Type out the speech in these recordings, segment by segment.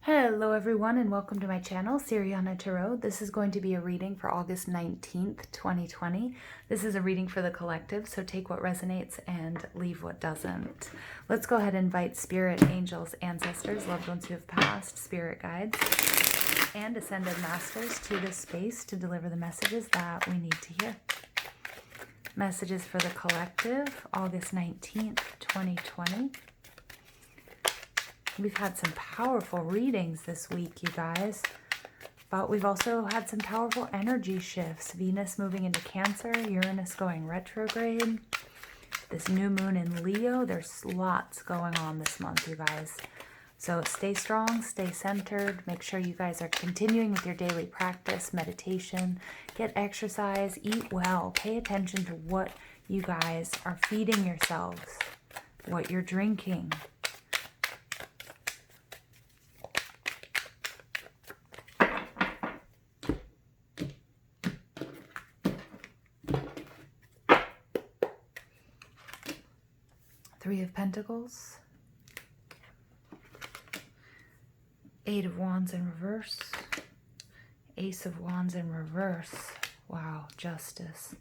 Hello everyone and welcome to my channel, Siriana Tarot. This is going to be a reading for August 19th, 2020. This is a reading for the collective, so take what resonates and leave what doesn't. Let's go ahead and invite spirit, angels, ancestors, loved ones who have passed, spirit guides, and ascended masters to this space to deliver the messages that we need to hear. Messages for the collective, August 19th, 2020. We've had some powerful readings this week, you guys. But we've also had some powerful energy shifts. Venus moving into Cancer, Uranus going retrograde. This new moon in Leo. There's lots going on this month, you guys. So stay strong, stay centered. Make sure you guys are continuing with your daily practice, meditation. Get exercise, eat well. Pay attention to what you guys are feeding yourselves, what you're drinking. Three of Pentacles, Eight of Wands in reverse, Ace of Wands in reverse. Wow, Justice.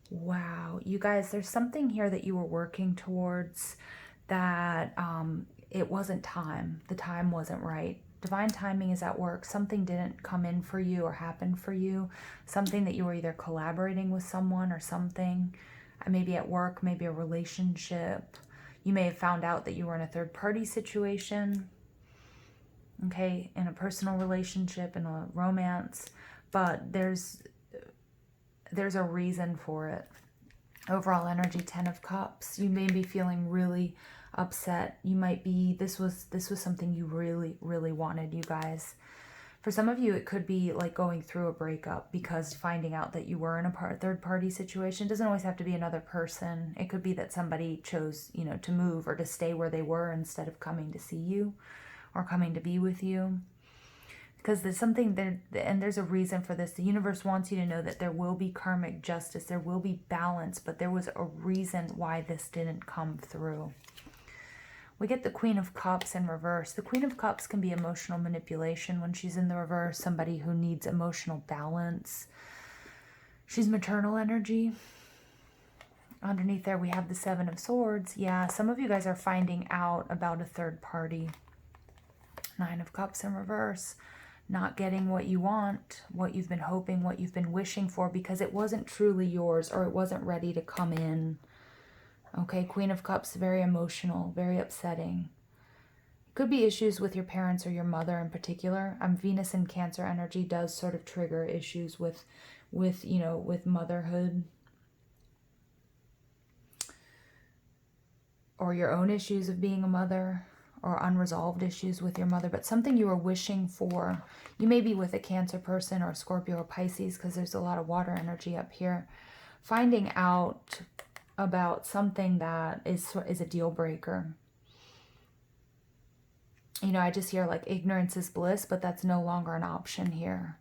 Wow, you guys, there's something here that you were working towards that it wasn't time. The time wasn't right. Divine timing is at work. Something didn't come in for you or happen for you. Something that you were either collaborating with someone or something, maybe at work, maybe a relationship. You may have found out that you were in a third-party situation, okay, in a personal relationship, in a romance, but there's a reason for it. Overall energy, 10 of Cups. You may be feeling really upset. You might be, this was something you really, really wanted, you guys. For some of you, it could be like going through a breakup because finding out that you were in a third-party situation. It doesn't always have to be another person. It could be that somebody chose, to move or to stay where they were instead of coming to see you or coming to be with you. Because there's something there, and there's a reason for this. The universe wants you to know that there will be karmic justice. There will be balance, but there was a reason why this didn't come through. We get the Queen of Cups in reverse. The Queen of Cups can be emotional manipulation when she's in the reverse, somebody who needs emotional balance. She's maternal energy. Underneath there, we have the Seven of Swords. Yeah, some of you guys are finding out about a third party. Nine of Cups in reverse. Not getting what you want, what you've been hoping, what you've been wishing for because it wasn't truly yours or it wasn't ready to come in. Okay, Queen of Cups, very emotional, very upsetting. It could be issues with your parents or your mother in particular. Venus in Cancer energy does sort of trigger issues with motherhood. Or your own issues of being a mother or unresolved issues with your mother, but something you were wishing for. You may be with a Cancer person or a Scorpio or Pisces because there's a lot of water energy up here. Finding out about something that is a deal breaker. I just hear like ignorance is bliss, but that's no longer an option here.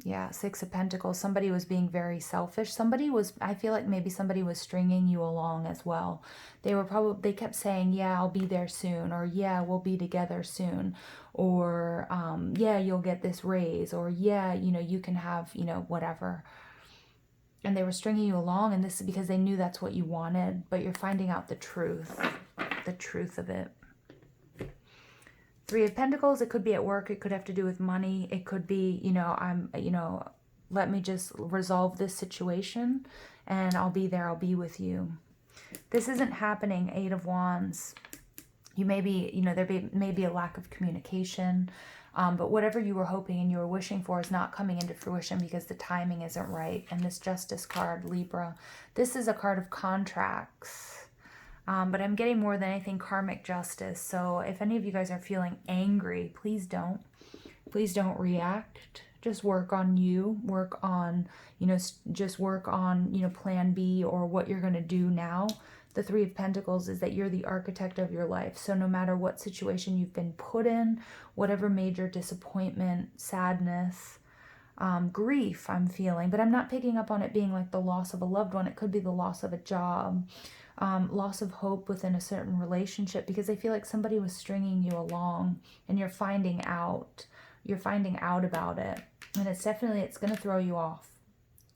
Yeah, Six of Pentacles. Somebody was being very selfish. I feel like maybe somebody was stringing you along as well. They kept saying, yeah, I'll be there soon, or yeah, we'll be together soon, or yeah, you'll get this raise, or yeah, you can have, whatever. And they were stringing you along, and this is because they knew that's what you wanted, but you're finding out the truth of it. Three of Pentacles, it could be at work, it could have to do with money, it could be, let me just resolve this situation, and I'll be there, I'll be with you. This isn't happening, Eight of Wands. You may be, there may be a lack of communication, but whatever you were hoping and you were wishing for is not coming into fruition because the timing isn't right. And this Justice card, Libra, this is a card of contracts. But I'm getting more than anything karmic justice. So if any of you guys are feeling angry, please don't. Please don't react. Just work on you. Work on, just work on, plan B or what you're going to do now. The Three of Pentacles is that you're the architect of your life. So no matter what situation you've been put in, whatever major disappointment, sadness, grief I'm feeling, but I'm not picking up on it being like the loss of a loved one. It could be the loss of a job, loss of hope within a certain relationship, because I feel like somebody was stringing you along and you're finding out about it. And it's going to throw you off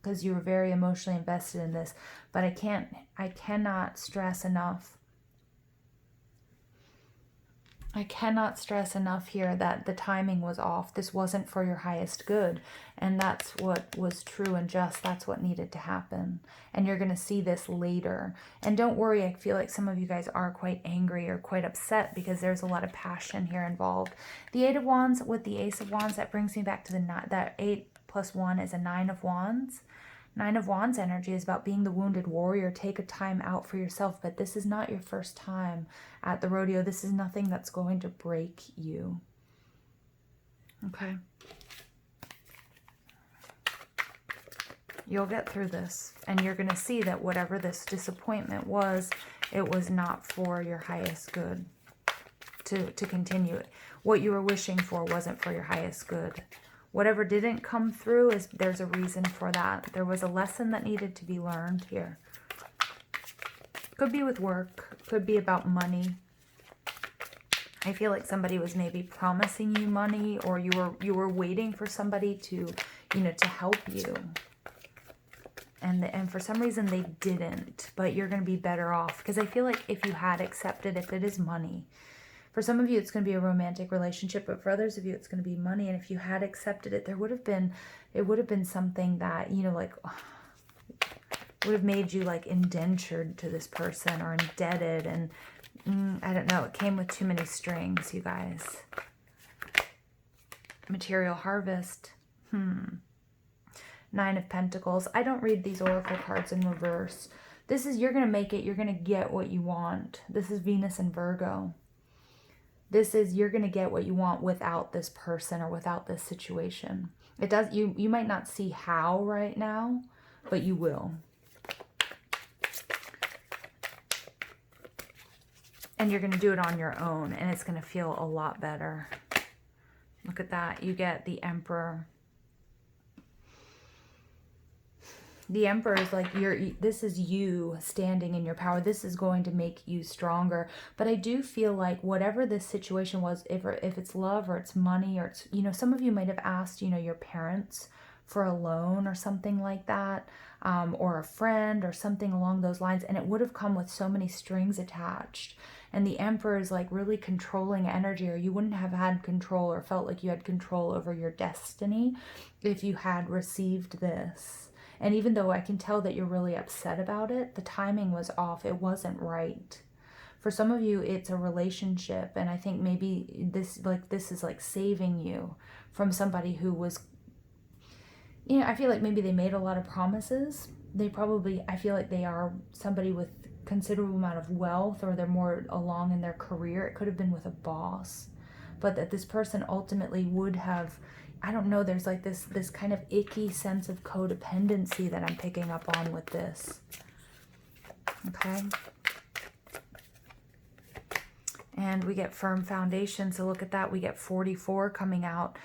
because you were very emotionally invested in this. But I cannot stress enough here that the timing was off. This wasn't for your highest good. And that's what was true and just. That's what needed to happen. And you're going to see this later. And don't worry, I feel like some of you guys are quite angry or quite upset because there's a lot of passion here involved. The 8 of Wands with the Ace of Wands, that brings me back to that 8 plus 1 is a 9 of Wands. 9 of Wands energy is about being the wounded warrior. Take a time out for yourself, but this is not your first time at the rodeo. This is nothing that's going to break you. Okay. You'll get through this, and you're going to see that whatever this disappointment was, it was not for your highest good to continue it. What you were wishing for wasn't for your highest good. Whatever didn't come through, there's a reason for that. There was a lesson that needed to be learned here. Could be with work, could be about money. I feel like somebody was maybe promising you money, or you were waiting for somebody to, to help you. And for some reason they didn't, but you're going to be better off, because I feel like if you had accepted, if it is money, for some of you it's going to be a romantic relationship, but for others of you it's going to be money. And if you had accepted it, it would have been something that, like, would have made you like indentured to this person or indebted. And I don't know, it came with too many strings, you guys. Material harvest. 9 of Pentacles. I don't read these oracle cards in reverse. This is, you're going to make it. You're going to get what you want. This is Venus and Virgo. This is, you're going to get what you want without this person or without this situation. It does, you might not see how right now, but you will. And you're going to do it on your own, and it's going to feel a lot better. Look at that. You get the Emperor. The Emperor is like, this is you standing in your power. This is going to make you stronger. But I do feel like whatever this situation was, if it's love or it's money or it's, some of you might have asked, your parents for a loan or something like that, or a friend or something along those lines. And it would have come with so many strings attached. And the Emperor is like really controlling energy, or you wouldn't have had control or felt like you had control over your destiny if you had received this. And even though I can tell that you're really upset about it, the timing was off. It wasn't right. For some of you, it's a relationship. And I think maybe this is like saving you from somebody who was, I feel like maybe they made a lot of promises. I feel like they are somebody with considerable amount of wealth, or they're more along in their career. It could have been with a boss. But that this person ultimately would have, I don't know, there's like this kind of icky sense of codependency that I'm picking up on with this. Okay. And we get firm foundation. So look at that. We get 44 coming out.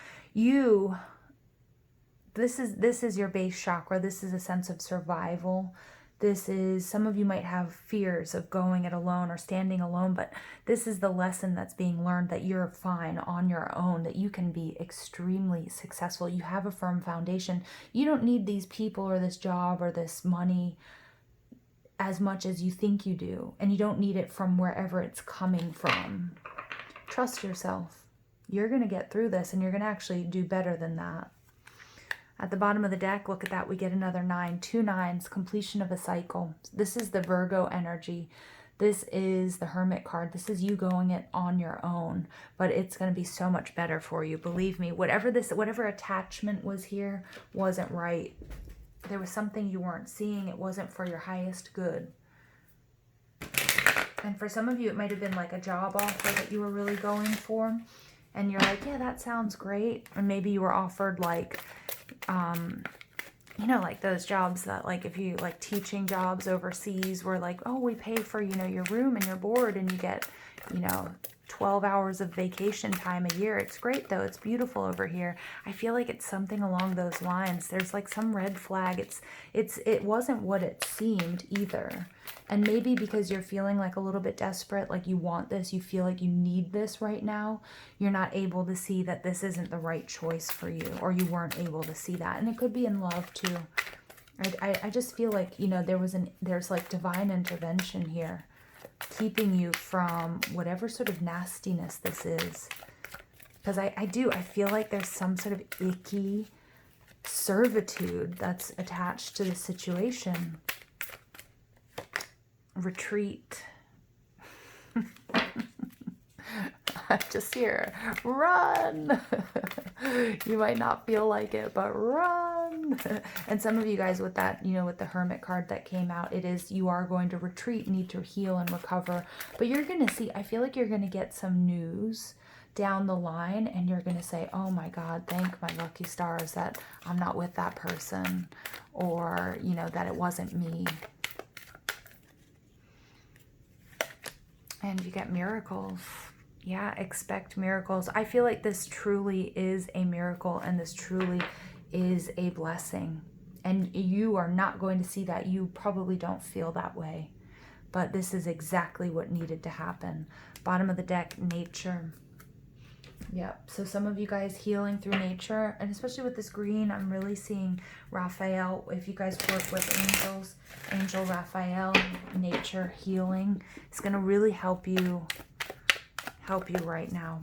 This is your base chakra. This is a sense of survival. This is, some of you might have fears of going it alone or standing alone, but this is the lesson that's being learned, that you're fine on your own, that you can be extremely successful. You have a firm foundation. You don't need these people or this job or this money as much as you think you do, and you don't need it from wherever it's coming from. Trust yourself. You're going to get through this, and you're going to actually do better than that. At the bottom of the deck, look at that, we get another 9, 2 9s, completion of a cycle. This is the Virgo energy. This is the Hermit card. This is you going it on your own, but it's going to be so much better for you. Believe me, whatever attachment was here wasn't right. There was something you weren't seeing. It wasn't for your highest good. And for some of you, it might have been like a job offer that you were really going for. And you're like, yeah, that sounds great. And maybe you were offered like, like those jobs that, like, if you like teaching jobs overseas where like, oh, we pay for, your room and your board, and you get, 12 hours of vacation time a year. It's great though. It's beautiful over here. I feel like it's something along those lines. There's like some red flag. It wasn't what it seemed either. And maybe because you're feeling like a little bit desperate, like you want this, you feel like you need this right now, you're not able to see that this isn't the right choice for you, or you weren't able to see that. And it could be in love too. I just feel like, you know, there's like divine intervention here, keeping you from whatever sort of nastiness this is. Because I feel like there's some sort of icky servitude that's attached to the situation. Retreat. I'm just here. Run! You might not feel like it, but run! And some of you guys with that, you know, with the Hermit card that came out, it is you are going to retreat, need to heal and recover. But you're going to see, I feel like you're going to get some news down the line, and you're going to say, oh my God, thank my lucky stars that I'm not with that person, or, you know, that it wasn't me. And you get miracles. Yeah, expect miracles. I feel like this truly is a miracle, and this truly is a blessing. And you are not going to see that. You probably don't feel that way. But this is exactly what needed to happen. Bottom of the deck, nature. Yep. So some of you guys healing through nature, and especially with this green, I'm really seeing Raphael. If you guys work with angels, Angel Raphael, nature healing is going to really help you right now.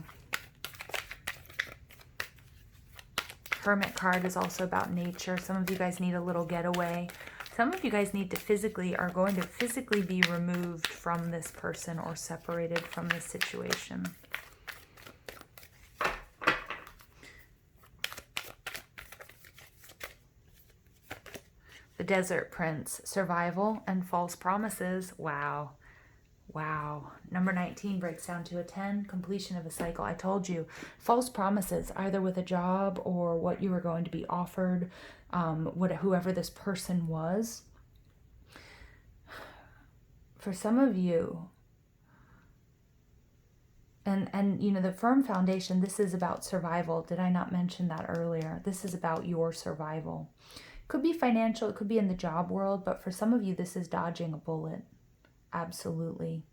Hermit card is also about nature. Some of you guys need a little getaway. Some of you guys need to are going to physically be removed from this person or separated from this situation. The Desert Prince, survival and false promises. Wow. Wow. Number 19 breaks down to a 10, completion of a cycle. I told you, false promises, either with a job or what you were going to be offered, whoever this person was. For some of you, and you know, the firm foundation, this is about survival. Did I not mention that earlier? This is about your survival. Could be financial, it could be in the job world, but for some of you, this is dodging a bullet. Absolutely.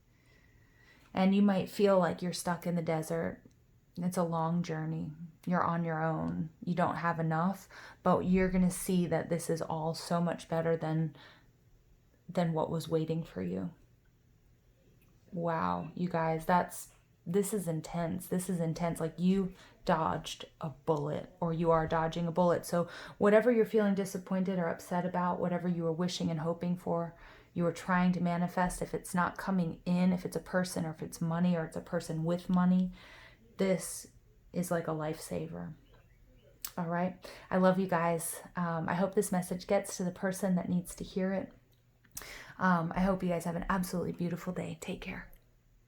And you might feel like you're stuck in the desert. It's a long journey. You're on your own. You don't have enough, but you're going to see that this is all so much better than what was waiting for you. Wow, you guys, this is intense. This is intense. Like you dodged a bullet, or you are dodging a bullet. So whatever you're feeling disappointed or upset about, whatever you were wishing and hoping for, you are trying to manifest, if it's not coming in, if it's a person, or if it's money, or it's a person with money, this is like a lifesaver. All right. I love you guys. I hope this message gets to the person that needs to hear it. I hope you guys have an absolutely beautiful day. Take care.